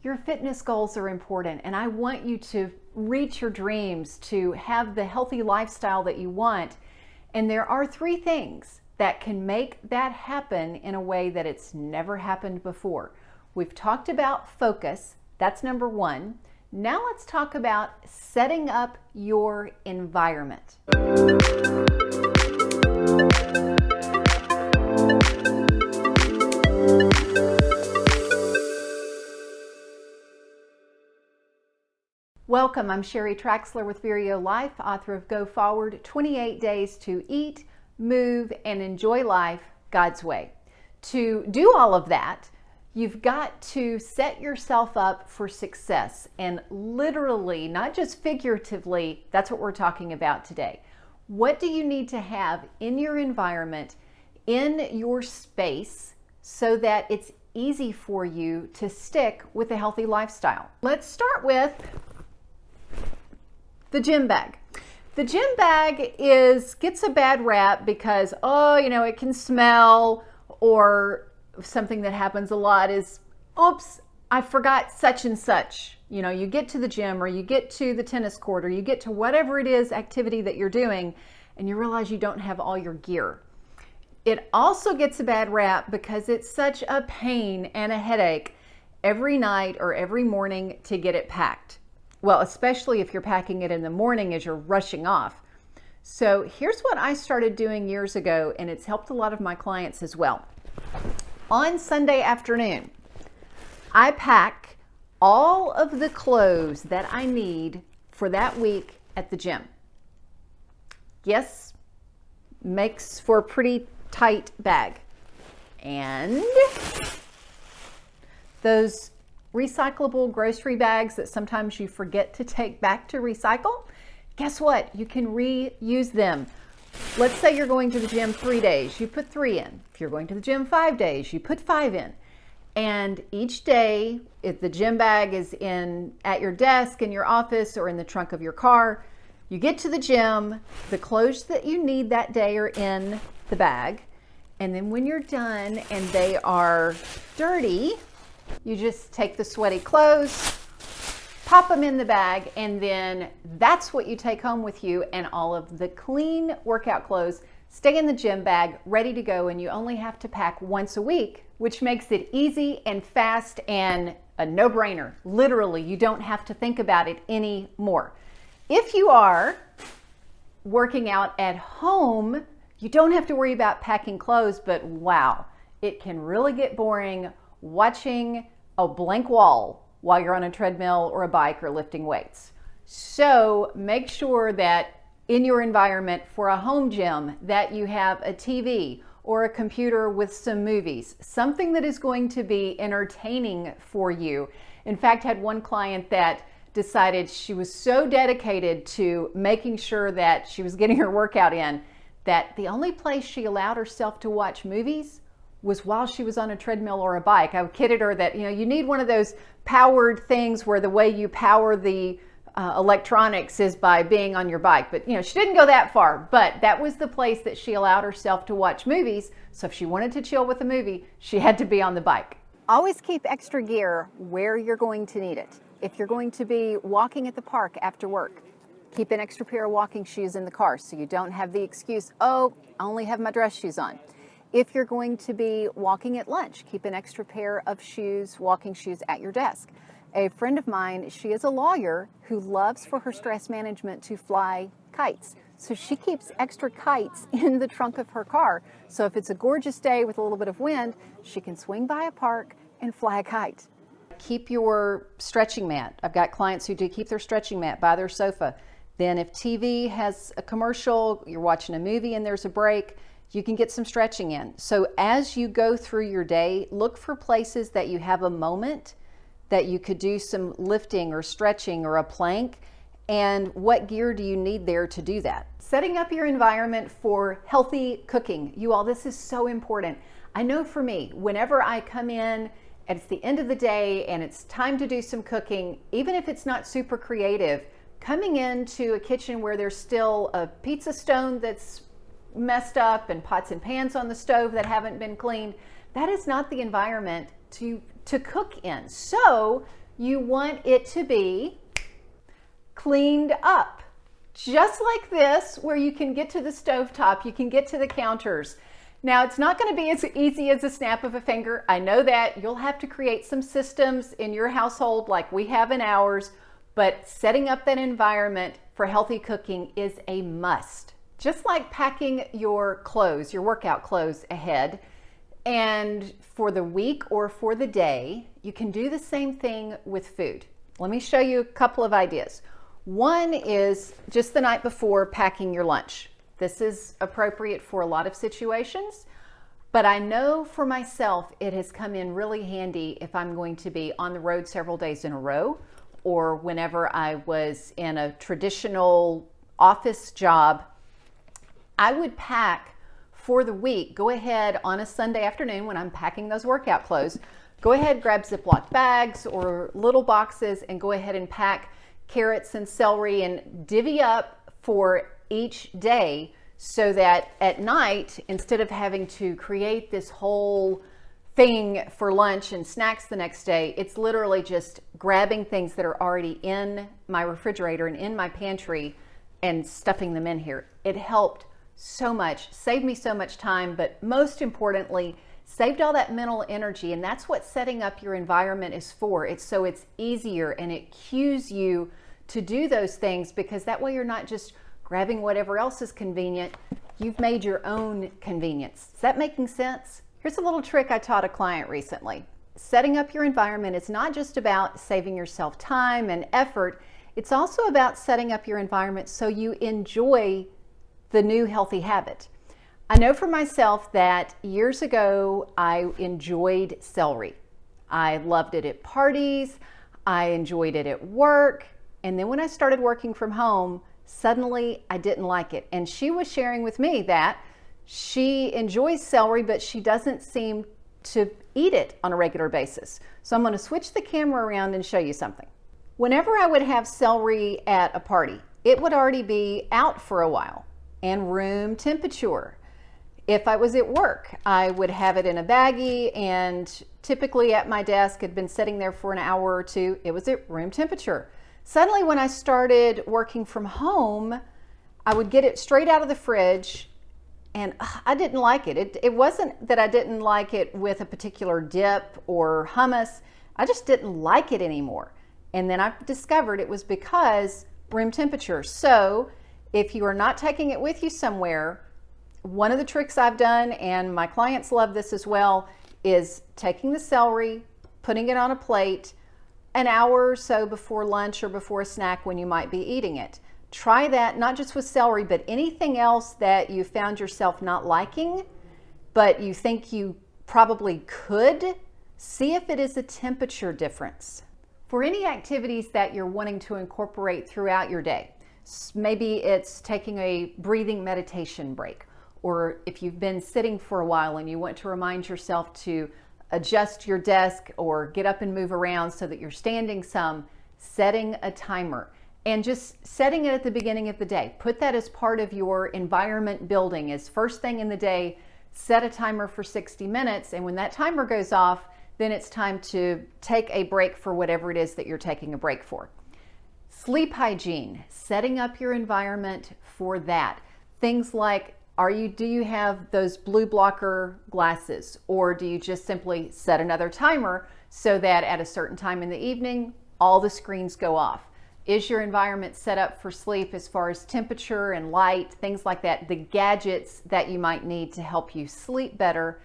Your fitness goals are important, and I want you to reach your dreams, to have the healthy lifestyle that you want. And there are 3 things that can make that happen in a way that it's never happened before. We've talked about focus. That's number 1. Now let's talk about setting up your environment. Welcome, I'm Sheri Traxler with Nourish Your Life, author of Go Forward, 28 Days to Eat, Move, and Enjoy Life God's Way. To do all of that, you've got to set yourself up for success, and literally, not just figuratively. That's what we're talking about today. What do you need to have in your environment, in your space, so that it's easy for you to stick with a healthy lifestyle? Let's start with the gym bag. The gym bag gets a bad rap because, it can smell, or something that happens a lot is, oops, I forgot such and such. You get to the gym, or you get to the tennis court, or you get to whatever it is activity that you're doing, and you realize you don't have all your gear. It also gets a bad rap because it's such a pain and a headache every night or every morning to get it packed. Well, especially if you're packing it in the morning as you're rushing off. So here's what I started doing years ago, and it's helped a lot of my clients as well. On Sunday afternoon, I pack all of the clothes that I need for that week at the gym. Yes, makes for a pretty tight bag. And those recyclable grocery bags that sometimes you forget to take back to recycle, guess what? You can reuse them. Let's say you're going to the gym 3 days, you put 3 in. If you're going to the gym 5 days, you put 5 in. And each day, if the gym bag is at your desk, in your office, or in the trunk of your car, you get to the gym, the clothes that you need that day are in the bag. And then when you're done and they are dirty, you just take the sweaty clothes, pop them in the bag, and then that's what you take home with you, and all of the clean workout clothes stay in the gym bag, ready to go, and you only have to pack once a week, which makes it easy and fast and a no-brainer. Literally, you don't have to think about it anymore. If you are working out at home, you don't have to worry about packing clothes, but wow, it can really get boring watching a blank wall while you're on a treadmill or a bike or lifting weights. So make sure that in your environment for a home gym that you have a TV or a computer with some movies, something that is going to be entertaining for you. In fact, had one client that decided she was so dedicated to making sure that she was getting her workout in that the only place she allowed herself to watch movies was while she was on a treadmill or a bike. I kidded her that, you need one of those powered things where the way you power the electronics is by being on your bike. But, she didn't go that far, but that was the place that she allowed herself to watch movies. So if she wanted to chill with a movie, she had to be on the bike. Always keep extra gear where you're going to need it. If you're going to be walking at the park after work, keep an extra pair of walking shoes in the car so you don't have the excuse, I only have my dress shoes on. If you're going to be walking at lunch, keep an extra pair of walking shoes at your desk. A friend of mine, she is a lawyer who loves for her stress management to fly kites. So she keeps extra kites in the trunk of her car. So if it's a gorgeous day with a little bit of wind, she can swing by a park and fly a kite. Keep your stretching mat. I've got clients who do keep their stretching mat by their sofa. Then if TV has a commercial, you're watching a movie and there's a break, you can get some stretching in. So as you go through your day, look for places that you have a moment that you could do some lifting or stretching or a plank, and what gear do you need there to do that? Setting up your environment for healthy cooking. You all, this is so important. I know for me, whenever I come in and it's the end of the day and it's time to do some cooking, even if it's not super creative, coming into a kitchen where there's still a pizza stone that's messed up and pots and pans on the stove that haven't been cleaned, that is not the environment to cook in. So You want it to be cleaned up. Just like this, where you can get to the stovetop, you can get to the counters. Now, it's not going to be as easy as a snap of a finger. I know that. You'll have to create some systems in your household like we have in ours, but setting up that environment for healthy cooking is a must. Just like packing your clothes, your workout clothes ahead, and for the week or for the day, you can do the same thing with food. Let me show you a couple of ideas. One is just the night before packing your lunch. This is appropriate for a lot of situations, but I know for myself it has come in really handy if I'm going to be on the road several days in a row, or whenever I was in a traditional office job. I would pack for the week, go ahead on a Sunday afternoon when I'm packing those workout clothes, go ahead, grab Ziploc bags or little boxes and go ahead and pack carrots and celery and divvy up for each day, so that at night, instead of having to create this whole thing for lunch and snacks the next day, it's literally just grabbing things that are already in my refrigerator and in my pantry and stuffing them in here. It helped so much, saved me so much time, but most importantly, saved all that mental energy. And that's what setting up your environment is for. It's so it's easier and it cues you to do those things, because that way you're not just grabbing whatever else is convenient. You've made your own convenience. Is that making sense? Here's a little trick I taught a client recently. Setting up your environment is not just about saving yourself time and effort. It's also about setting up your environment so you enjoy the new healthy habit. I know for myself that years ago I enjoyed celery. I loved it at parties. I enjoyed it at work. And then when I started working from home, suddenly I didn't like it. And she was sharing with me that she enjoys celery, but she doesn't seem to eat it on a regular basis. So I'm going to switch the camera around and show you something. Whenever I would have celery at a party, it would already be out for a while and room temperature. If I was at work, I would have it in a baggie, and typically at my desk, had been sitting there for an hour or two. It was at room temperature. Suddenly, when I started working from home, I would get it straight out of the fridge, and I didn't like it. It wasn't that I didn't like it with a particular dip or hummus. I just didn't like it anymore. And then I discovered it was because room temperature. So if you are not taking it with you somewhere, one of the tricks I've done, and my clients love this as well, is taking the celery, putting it on a plate an hour or so before lunch or before a snack when you might be eating it. Try that, not just with celery, but anything else that you found yourself not liking, but you think you probably could. See if it is a temperature difference. For any activities that you're wanting to incorporate throughout your day, maybe it's taking a breathing meditation break, or if you've been sitting for a while and you want to remind yourself to adjust your desk or get up and move around so that you're standing some, setting a timer and just setting it at the beginning of the day. Put that as part of your environment building. As first thing in the day, set a timer for 60 minutes. And when that timer goes off, then it's time to take a break for whatever it is that you're taking a break for. Sleep hygiene, setting up your environment for that. Things like, do you have those blue blocker glasses, or do you just simply set another timer so that at a certain time in the evening, all the screens go off? Is your environment set up for sleep as far as temperature and light, things like that, the gadgets that you might need to help you sleep better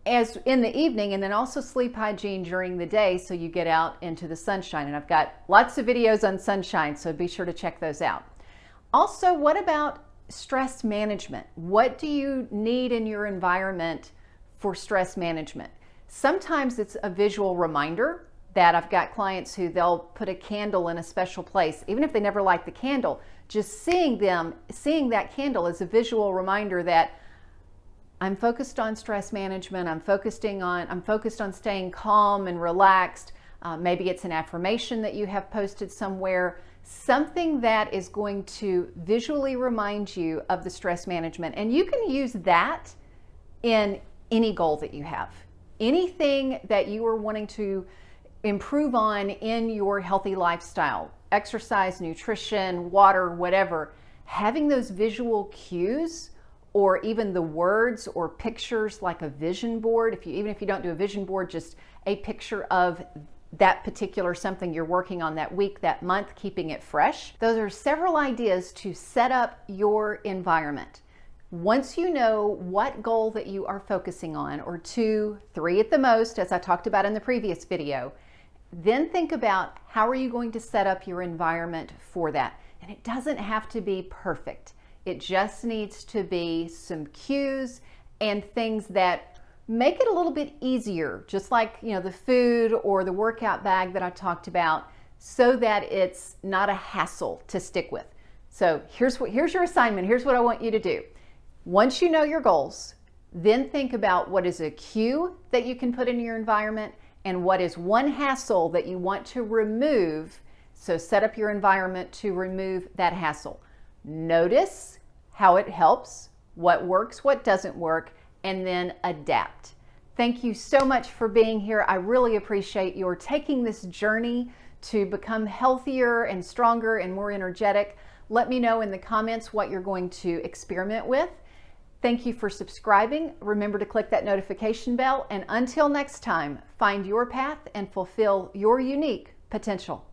as in the evening, and then also sleep hygiene during the day so you get out into the sunshine. And I've got lots of videos on sunshine, so be sure to check those out. Also, what about stress management? What do you need in your environment for stress management? Sometimes it's a visual reminder. That I've got clients who they'll put a candle in a special place, even if they never light the candle. Just seeing that candle is a visual reminder that I'm focused on stress management. I'm focused on staying calm and relaxed. Maybe it's an affirmation that you have posted somewhere. Something that is going to visually remind you of the stress management. And you can use that in any goal that you have. Anything that you are wanting to improve on in your healthy lifestyle, exercise, nutrition, water, whatever, having those visual cues or even the words or pictures like a vision board, even if you don't do a vision board, just a picture of that particular something you're working on that week, that month, keeping it fresh. Those are several ideas to set up your environment. Once you know what goal that you are focusing on, or 2, 3 at the most, as I talked about in the previous video, then think about how are you going to set up your environment for that. And it doesn't have to be perfect. It just needs to be some cues and things that make it a little bit easier, just like the food or the workout bag that I talked about, so that it's not a hassle to stick with. So here's your assignment. Here's what I want you to do. Once you know your goals, then think about what is a cue that you can put in your environment and what is one hassle that you want to remove. So set up your environment to remove that hassle. Notice how it helps, what works, what doesn't work, and then adapt. Thank you so much for being here. I really appreciate your taking this journey to become healthier and stronger and more energetic. Let me know in the comments what you're going to experiment with. Thank you for subscribing. Remember to click that notification bell. And until next time, find your path and fulfill your unique potential.